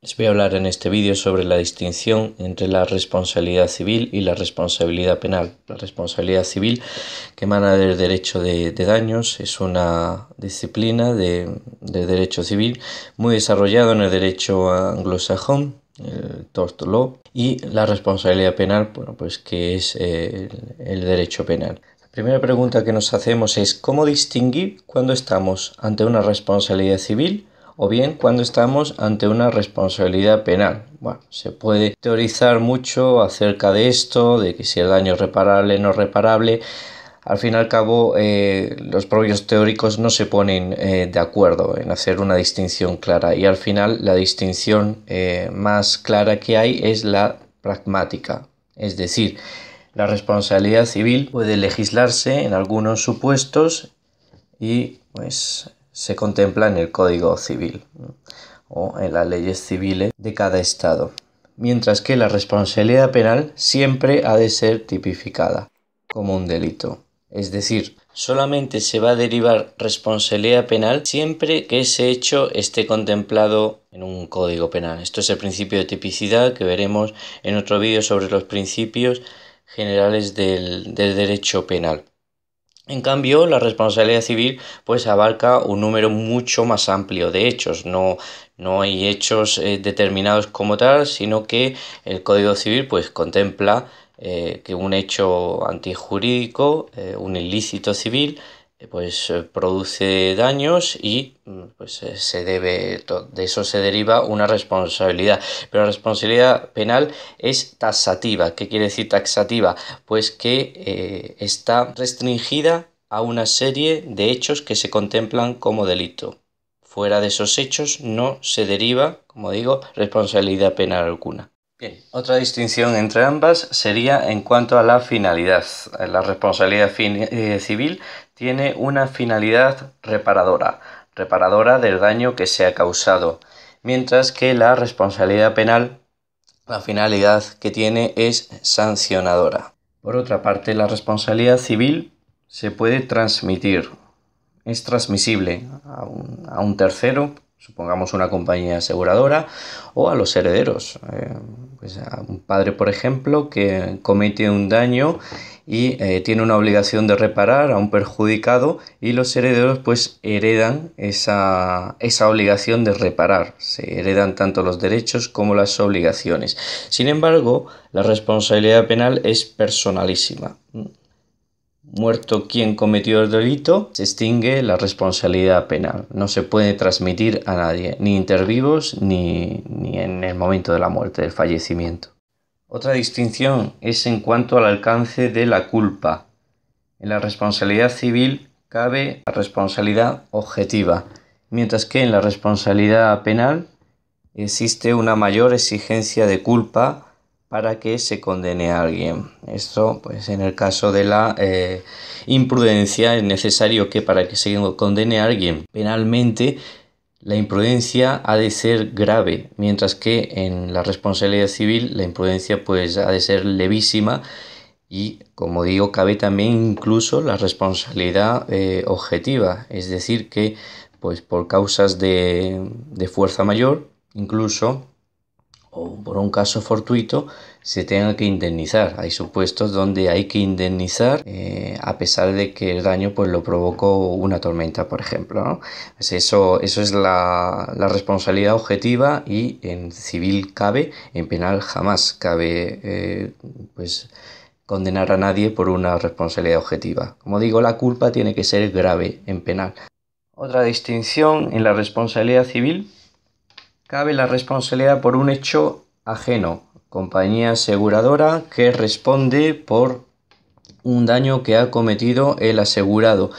Les voy a hablar en este vídeo sobre la distinción entre la responsabilidad civil y la responsabilidad penal. La responsabilidad civil, que emana del derecho de daños, es una disciplina de derecho civil muy desarrollado en el derecho anglosajón, el tort law, y la responsabilidad penal, bueno, pues que es el derecho penal. La primera pregunta que nos hacemos es ¿cómo distinguir cuando estamos ante una responsabilidad civil o bien cuando estamos ante una responsabilidad penal? Bueno, se puede teorizar mucho acerca de esto, de que si el daño es reparable o no reparable. Al fin y al cabo, los propios teóricos no se ponen de acuerdo en hacer una distinción clara, y al final la distinción más clara que hay es la pragmática. Es decir, la responsabilidad civil puede legislarse en algunos supuestos y pues se contempla en el Código Civil, ¿no?, o en las leyes civiles de cada estado, mientras que la responsabilidad penal siempre ha de ser tipificada como un delito. Es decir, solamente se va a derivar responsabilidad penal siempre que ese hecho esté contemplado en un código penal. Esto es el principio de tipicidad que veremos en otro vídeo sobre los principios generales del derecho penal. En cambio, la responsabilidad civil pues abarca un número mucho más amplio de hechos. No hay hechos determinados como tal, sino que el Código Civil pues contempla que un hecho antijurídico, un ilícito civil, produce daños y pues de eso se deriva una responsabilidad. Pero la responsabilidad penal es taxativa. ¿Qué quiere decir taxativa? Pues que está restringida a una serie de hechos que se contemplan como delito. Fuera de esos hechos no se deriva, como digo, responsabilidad penal alguna. Bien, otra distinción entre ambas sería en cuanto a la finalidad. La responsabilidad civil tiene una finalidad reparadora del daño que se ha causado, mientras que la responsabilidad penal, la finalidad que tiene es sancionadora. Por otra parte, la responsabilidad civil se puede transmitir, es transmisible a un tercero, supongamos una compañía aseguradora, o a los herederos. Pues a un padre, por ejemplo, que comete un daño y tiene una obligación de reparar a un perjudicado, y los herederos pues heredan esa obligación de reparar. Se heredan tanto los derechos como las obligaciones. Sin embargo, la responsabilidad penal es personalísima. Muerto quien cometió el delito, se extingue la responsabilidad penal. No se puede transmitir a nadie, ni inter vivos ni en el momento de la muerte, del fallecimiento. Otra distinción es en cuanto al alcance de la culpa. En la responsabilidad civil cabe la responsabilidad objetiva, mientras que en la responsabilidad penal existe una mayor exigencia de culpa para que se condene a alguien. Esto, pues en el caso de la imprudencia, es necesario que para que se condene a alguien penalmente, la imprudencia ha de ser grave, mientras que en la responsabilidad civil la imprudencia pues ha de ser levísima. Y, como digo, cabe también incluso la responsabilidad objetiva, es decir, que pues por causas de fuerza mayor, incluso, o por un caso fortuito, se tenga que indemnizar. Hay supuestos donde hay que indemnizar a pesar de que el daño pues lo provocó una tormenta, por ejemplo, ¿no? Pues eso es la responsabilidad objetiva, y en civil cabe, en penal jamás cabe pues condenar a nadie por una responsabilidad objetiva. Como digo, la culpa tiene que ser grave en penal. Otra distinción: en la responsabilidad civil cabe la responsabilidad por un hecho ajeno, compañía aseguradora que responde por un daño que ha cometido el asegurado,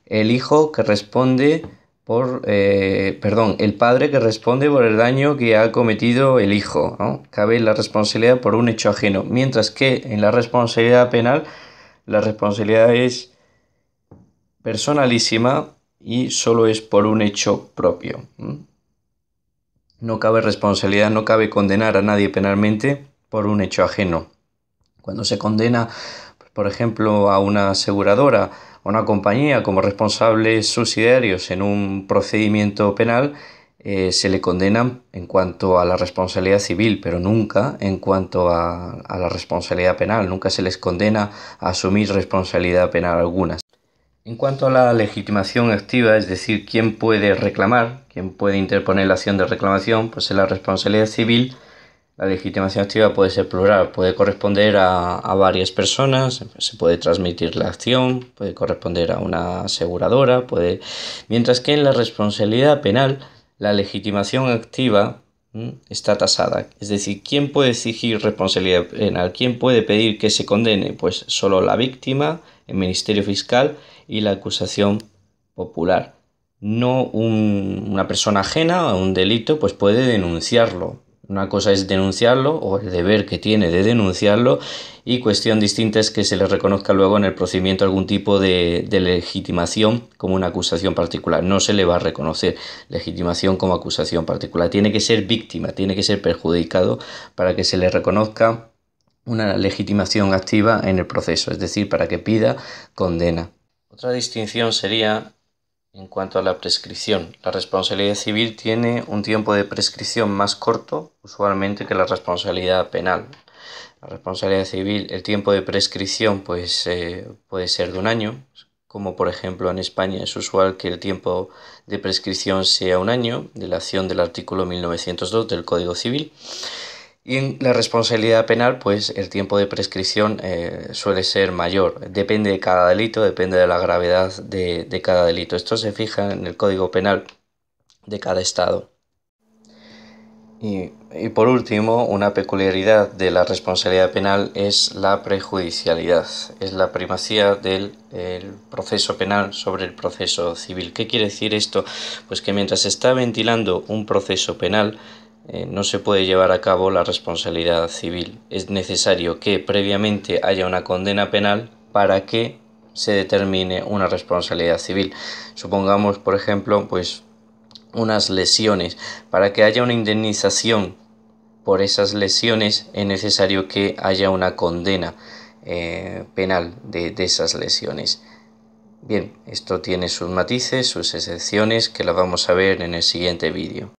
el hijo que responde el padre que responde por el daño que ha cometido el hijo, ¿no? Cabe la responsabilidad por un hecho ajeno, mientras que en la responsabilidad penal la responsabilidad es personalísima y solo es por un hecho propio. No cabe responsabilidad, no cabe condenar a nadie penalmente por un hecho ajeno. Cuando se condena, por ejemplo, a una aseguradora o una compañía como responsables subsidiarios en un procedimiento penal, se le condena en cuanto a la responsabilidad civil, pero nunca en cuanto a la responsabilidad penal. Nunca se les condena a asumir responsabilidad penal alguna. En cuanto a la legitimación activa, es decir, quién puede reclamar, quién puede interponer la acción de reclamación, pues en la responsabilidad civil la legitimación activa puede ser plural, puede corresponder a varias personas, se puede transmitir la acción, puede corresponder a una aseguradora, mientras que en la responsabilidad penal la legitimación activa está tasada. Es decir, ¿quién puede exigir responsabilidad penal? ¿Quién puede pedir que se condene? Pues solo la víctima, el Ministerio Fiscal y la acusación popular. No una persona ajena a un delito pues puede denunciarlo. Una cosa es denunciarlo o el deber que tiene de denunciarlo, y cuestión distinta es que se le reconozca luego en el procedimiento algún tipo de legitimación como una acusación particular. No se le va a reconocer legitimación como acusación particular. Tiene que ser víctima, tiene que ser perjudicado para que se le reconozca una legitimación activa en el proceso, es decir, para que pida condena. Otra distinción sería en cuanto a la prescripción. La responsabilidad civil tiene un tiempo de prescripción más corto, usualmente, que la responsabilidad penal. La responsabilidad civil, el tiempo de prescripción puede ser de un año, como por ejemplo en España es usual que el tiempo de prescripción sea un año, de la acción del artículo 1902 del Código Civil. Y en la responsabilidad penal, pues el tiempo de prescripción suele ser mayor. Depende de cada delito, depende de la gravedad de cada delito. Esto se fija en el Código Penal de cada estado. Y por último, una peculiaridad de la responsabilidad penal es la prejudicialidad. Es la primacía del proceso penal sobre el proceso civil. ¿Qué quiere decir esto? Pues que mientras se está ventilando un proceso penal, no se puede llevar a cabo la responsabilidad civil. Es necesario que previamente haya una condena penal para que se determine una responsabilidad civil. Supongamos, por ejemplo, pues unas lesiones. Para que haya una indemnización por esas lesiones es necesario que haya una condena penal de esas lesiones. Bien, esto tiene sus matices, sus excepciones, que las vamos a ver en el siguiente vídeo.